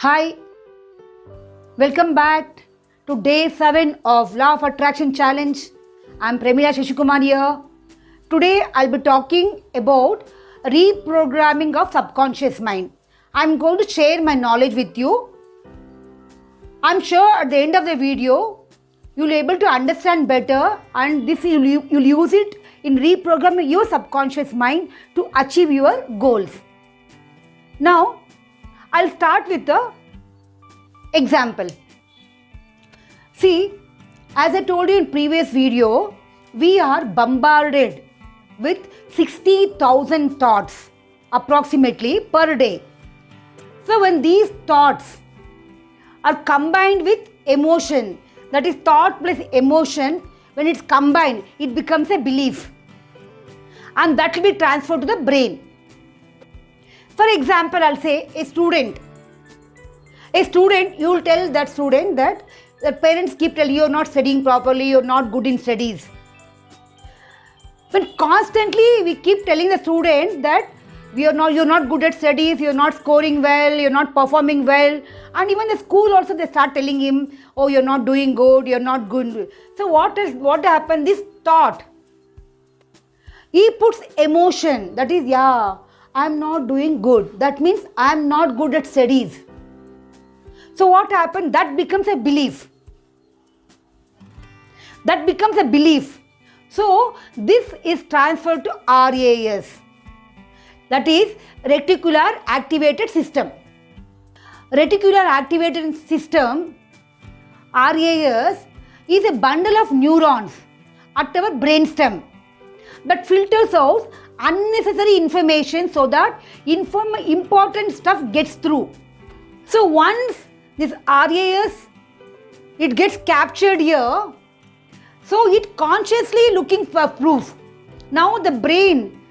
Hi, welcome back to day 7 of Law of Attraction Challenge. I'm Premila Shashikumar here. Today I'll be talking about reprogramming of subconscious mind. I'm going to share my knowledge with you. I'm sure at the end of the video you'll be able to understand better, and this you'll use it in reprogramming your subconscious mind to achieve your goals. Now I'll start with the example. See, as I told you in previous video, we are bombarded with 60,000 thoughts approximately per day. So when these thoughts are combined with emotion, that is thought plus emotion, when it's combined, it becomes a belief, and that will be transferred to the brain. For example, I'll say a student, you will tell that student that the parents keep telling you you're not studying properly, you're not good in studies. When constantly we keep telling the student that you're not good at studies, you're not scoring well, you're not performing well, and even the school also they start telling him, oh, you're not doing good, you're not good. So what happened? This thought, he puts emotion, that is, I'm not doing good. That means I'm not good at studies. So what happened? That becomes a belief. So this is transferred to RAS. That is reticular activated system. Reticular activated system, RAS, is a bundle of neurons at our brainstem that filters out unnecessary information so that important stuff gets through. So once this RAS, it gets captured here, so it consciously looking for proof. Now the brain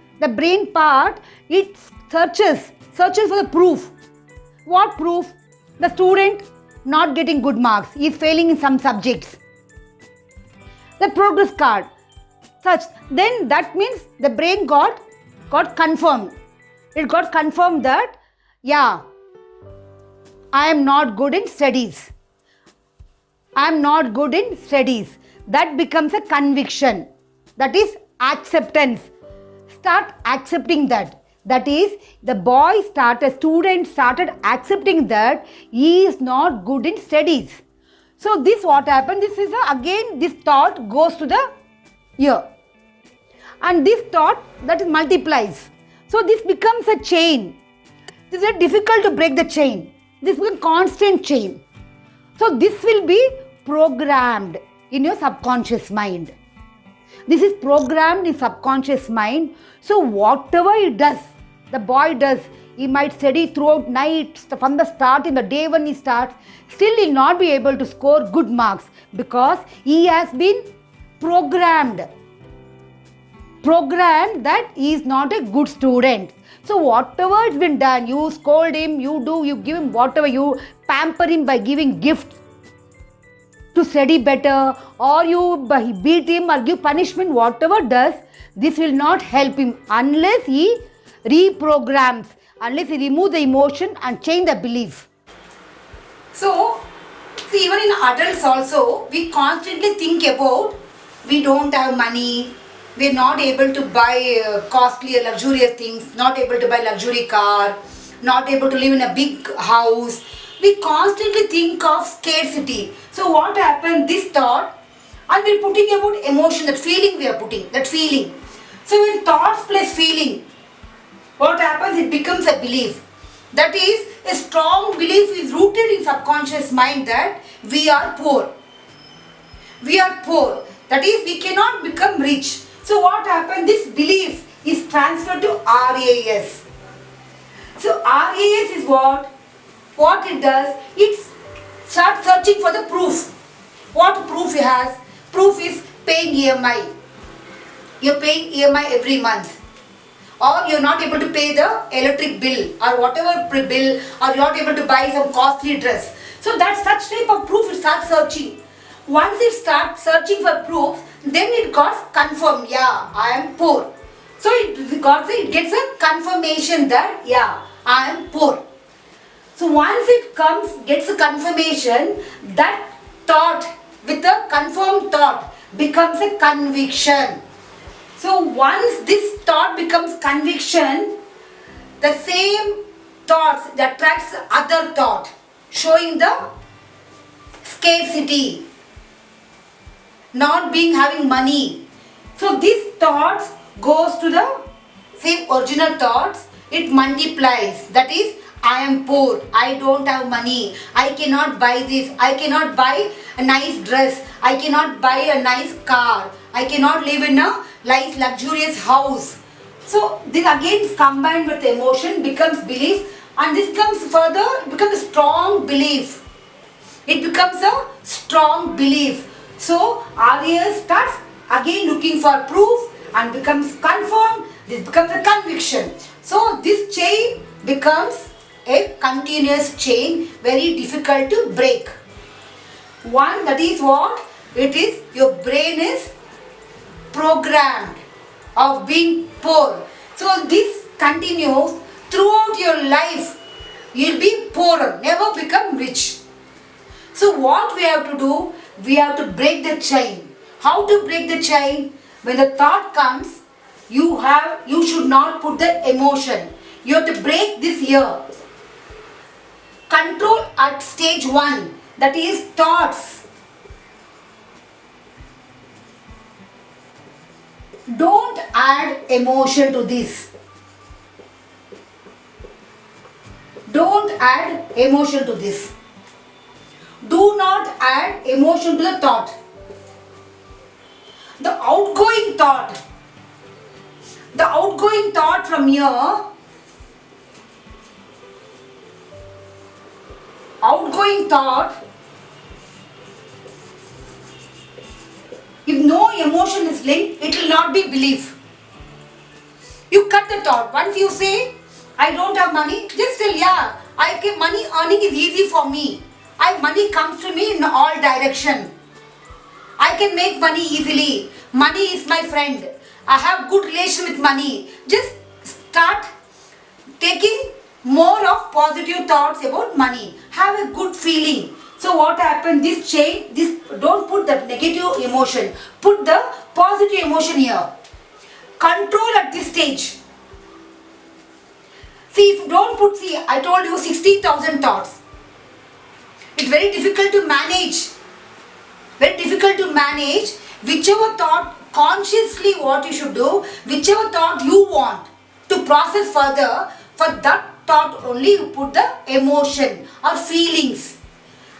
part, it searches for the proof. What proof? The student not getting good marks, he is failing in some subjects. The progress card, such, then that means the brain got confirmed. It got confirmed that, I am not good in studies. That becomes a conviction. That is acceptance. Start accepting that. That is, student started accepting that he is not good in studies. So this what happened? This is again this thought goes to the ear. And this thought that multiplies. So this becomes a chain. This is difficult to break the chain. This becomes a constant chain. So this will be programmed in your subconscious mind. This is programmed in subconscious mind. So whatever it does, the boy does, he might study throughout night from the start, in the day when he starts, still he will not be able to score good marks because he has been programmed that he is not a good student. So whatever it's been done, you scold him, you give him whatever, you pamper him by giving gifts to study better, or you beat him or give punishment, whatever does, this will not help him unless he reprograms, unless he removes the emotion and change the belief. So, see, even in adults also, we constantly think about we don't have money, we're not able to buy costly or luxurious things, not able to buy luxury car, not able to live in a big house. We constantly think of scarcity. So what happened? This thought, and we're putting about emotion, that feeling we are putting, that feeling. So when thoughts plus feeling, what happens? It becomes a belief. That is, a strong belief is rooted in subconscious mind that we are poor. That is, we cannot become rich. So what happened? This belief is transferred to RAS. So RAS is what it does, it starts searching for the proof. What proof it has? Proof is paying EMI. You're paying EMI every month. Or you're not able to pay the electric bill or whatever bill, or you're not able to buy some costly dress. So that's such type of proof it starts searching. Once it starts searching for proof, then it got confirmed, I am poor. So it gets a confirmation that, I am poor. So once it gets a confirmation, that thought with a confirmed thought becomes a conviction. So once this thought becomes conviction, the same thoughts attracts other thought, showing the scarcity, not being having money. So these thoughts goes to the same original thoughts, it multiplies. That is, I am poor, I don't have money, I cannot buy this, I cannot buy a nice dress, I cannot buy a nice car, I cannot live in a nice luxurious house. So this again is combined with emotion, becomes belief, and this comes further, becomes a strong belief. It becomes a strong belief. So RAS starts again looking for proof and becomes confirmed. This becomes a conviction. So this chain becomes a continuous chain, very difficult to break. One, that is what? It is your brain is programmed of being poor. So this continues throughout your life. You'll be poorer, never become rich. So what we have to do? We have to break the chain. How to break the chain? When the thought comes, you should not put the emotion. You have to break this here. Control at stage 1, that is thoughts. Don't add emotion to this. Don't add emotion to this. Do not add emotion to the thought. The outgoing thought from here, outgoing thought, if no emotion is linked, it will not be belief. You cut the thought. Once you say, I don't have money, just tell, yeah, money earning is easy for me. Money comes to me in all direction. I can make money easily. Money is my friend. I have good relation with money. Just start taking more of positive thoughts about money. Have a good feeling. So what happens? This chain, don't put the negative emotion. Put the positive emotion here. Control at this stage. See, if you don't put, I told you 60,000 thoughts. It's very difficult to manage. Very difficult to manage. Whichever thought, consciously what you should do, whichever thought you want to process further, for that thought only you put the emotion or feelings.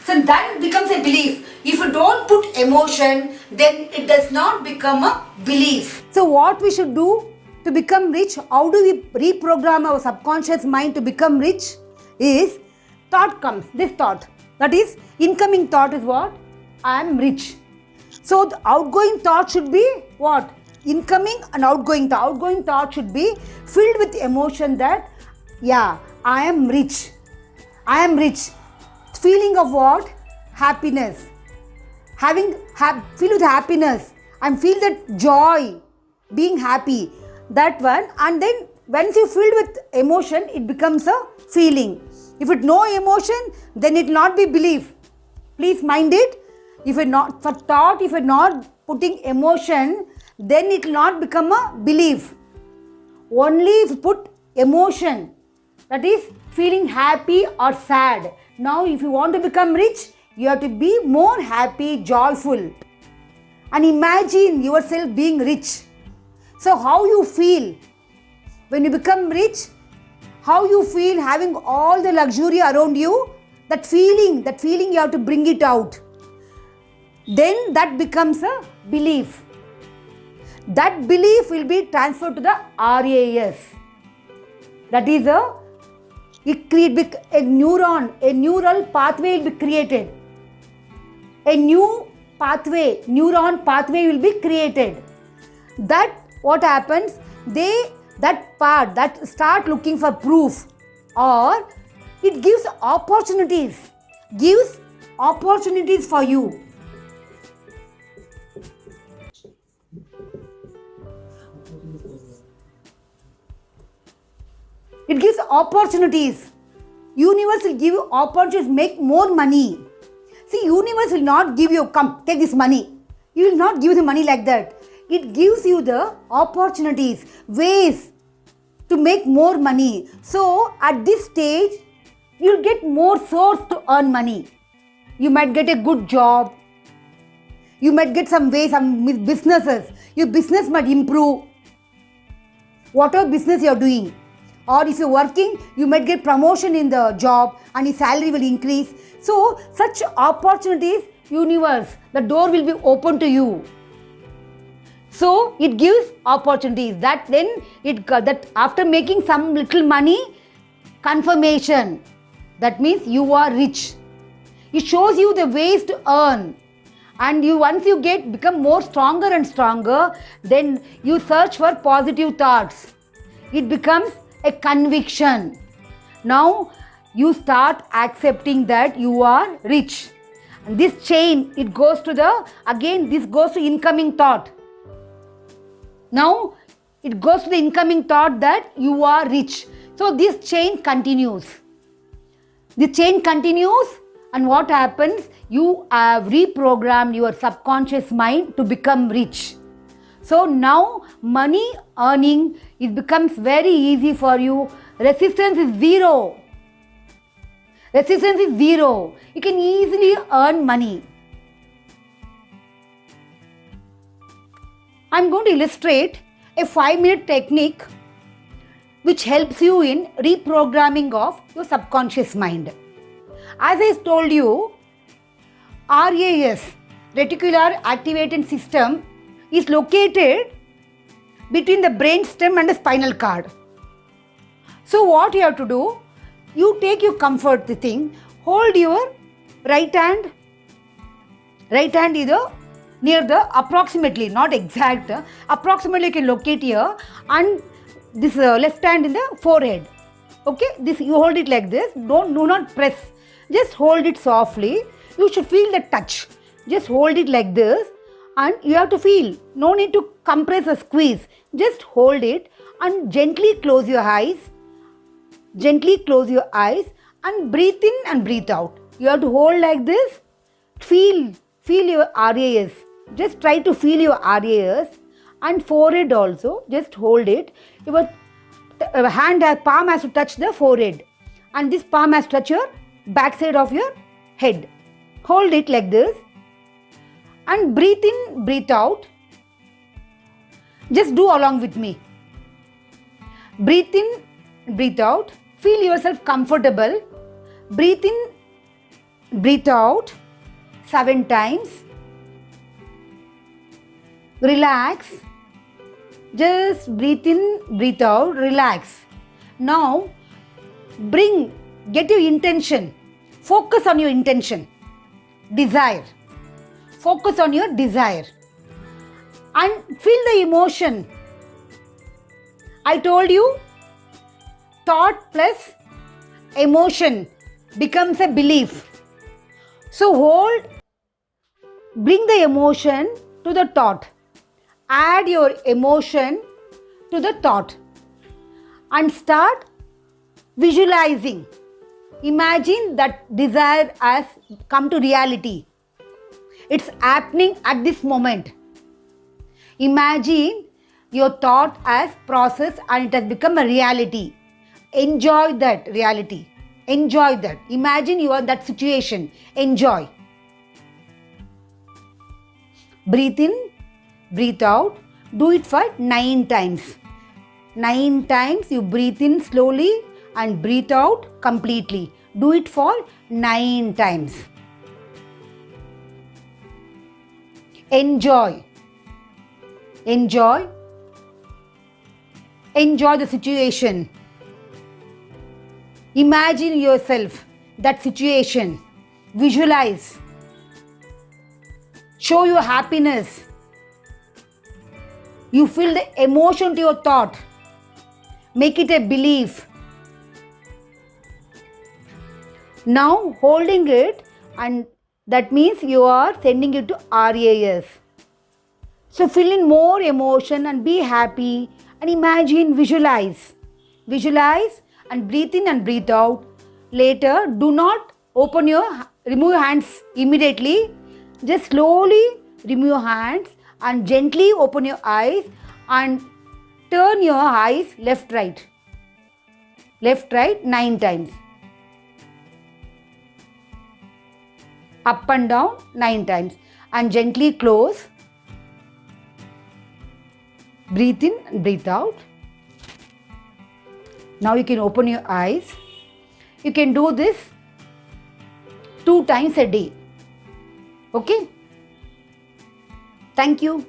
So that becomes a belief. If you don't put emotion, then it does not become a belief. So what we should do to become rich, how do we reprogram our subconscious mind to become rich? Is thought comes, this thought. That is, incoming thought is what? I am rich. So the outgoing thought should be what? Incoming and outgoing thought. Outgoing thought should be filled with emotion that, yeah, I am rich. I am rich. Feeling of what? Happiness. Filled with happiness. And feel that joy. Being happy. That one. And then once you filled with emotion, it becomes a feeling. If it no emotion, then it will not be belief. Please mind it. If you're not for thought, if you're not putting emotion, then it will not become a belief. Only if you put emotion, that is feeling happy or sad. Now if you want to become rich, you have to be more happy, joyful. And imagine yourself being rich. So how you feel when you become rich? How you feel having all the luxury around you? That feeling you have to bring it out. Then that becomes a belief. That belief will be transferred to the RAS. That is a neural pathway will be created. A new pathway, neuron pathway will be created. That what happens? That part that start looking for proof, or it gives opportunities for you. It gives opportunities. Universe will give you opportunities to make more money. See, universe will not give you, come, take this money. You will not give the money like that. It gives you the opportunities, ways to make more money. So, at this stage, you'll get more source to earn money. You might get a good job. You might get some ways, some businesses. Your business might improve. Whatever business you're doing. Or if you're working, you might get promotion in the job and your salary will increase. So, such opportunities, universe, the door will be open to you. So, it gives opportunities. That after making some little money, confirmation. That means you are rich. It shows you the ways to earn. And once you become more stronger and stronger, then you search for positive thoughts. It becomes a conviction. Now you start accepting that you are rich. And this chain, it goes to this goes to incoming thought. Now it goes to the incoming thought that you are rich. So this chain continues. The chain continues, and what happens? You have reprogrammed your subconscious mind to become rich. So now money earning, it becomes very easy for you. Resistance is zero. Resistance is zero. You can easily earn money. I'm going to illustrate a 5-minute technique which helps you in reprogramming of your subconscious mind. As I told you, RAS, Reticular Activating System, is located between the brainstem and the spinal cord. So what you have to do, you take your comfort thing, hold your right hand either near the approximately, not exact, approximately you can locate here, and this left hand in the forehead. Okay, this you hold it like this, do not press, just hold it softly. You should feel the touch. Just hold it like this and you have to feel. No need to compress or squeeze. Just hold it and gently close your eyes. Gently close your eyes and breathe in and breathe out. You have to hold like this. Feel your RAS. Just try to feel your RAS and forehead also. Just hold it. Your palm has to touch the forehead and this palm has to touch your backside of your head. Hold it like this and breathe in, breathe out. Just do along with me. Breathe in, breathe out. Feel yourself comfortable. Breathe in, breathe out 7 times. Relax. Just breathe in, breathe out, relax. Now, get your intention. Focus on your intention. Desire. Focus on your desire. And feel the emotion. I told you, thought plus emotion becomes a belief. So bring the emotion to the thought. Add your emotion to the thought and start visualizing. Imagine that desire has come to reality. It's happening at this moment. Imagine your thought has processed and it has become a reality. Enjoy that reality. Enjoy that. Imagine you are in that situation. Enjoy. Breathe in, breathe out. Do it for 9 times. 9 times you breathe in slowly and breathe out completely. Do it for 9 times. Enjoy. Enjoy. Enjoy the situation. Imagine yourself that situation. Visualize. Show your happiness. You feel the emotion to your thought. Make it a belief. Now holding it, and that means you are sending it to RAS. So fill in more emotion and be happy and imagine, visualize. Visualize and breathe in and breathe out. later, do not remove your hands immediately. Just slowly remove your hands and gently open your eyes and turn your eyes left, right. Left, right 9 times. Up and down 9 times. And gently close. Breathe in and breathe out. Now you can open your eyes. You can do this 2 times a day. Okay? Thank you.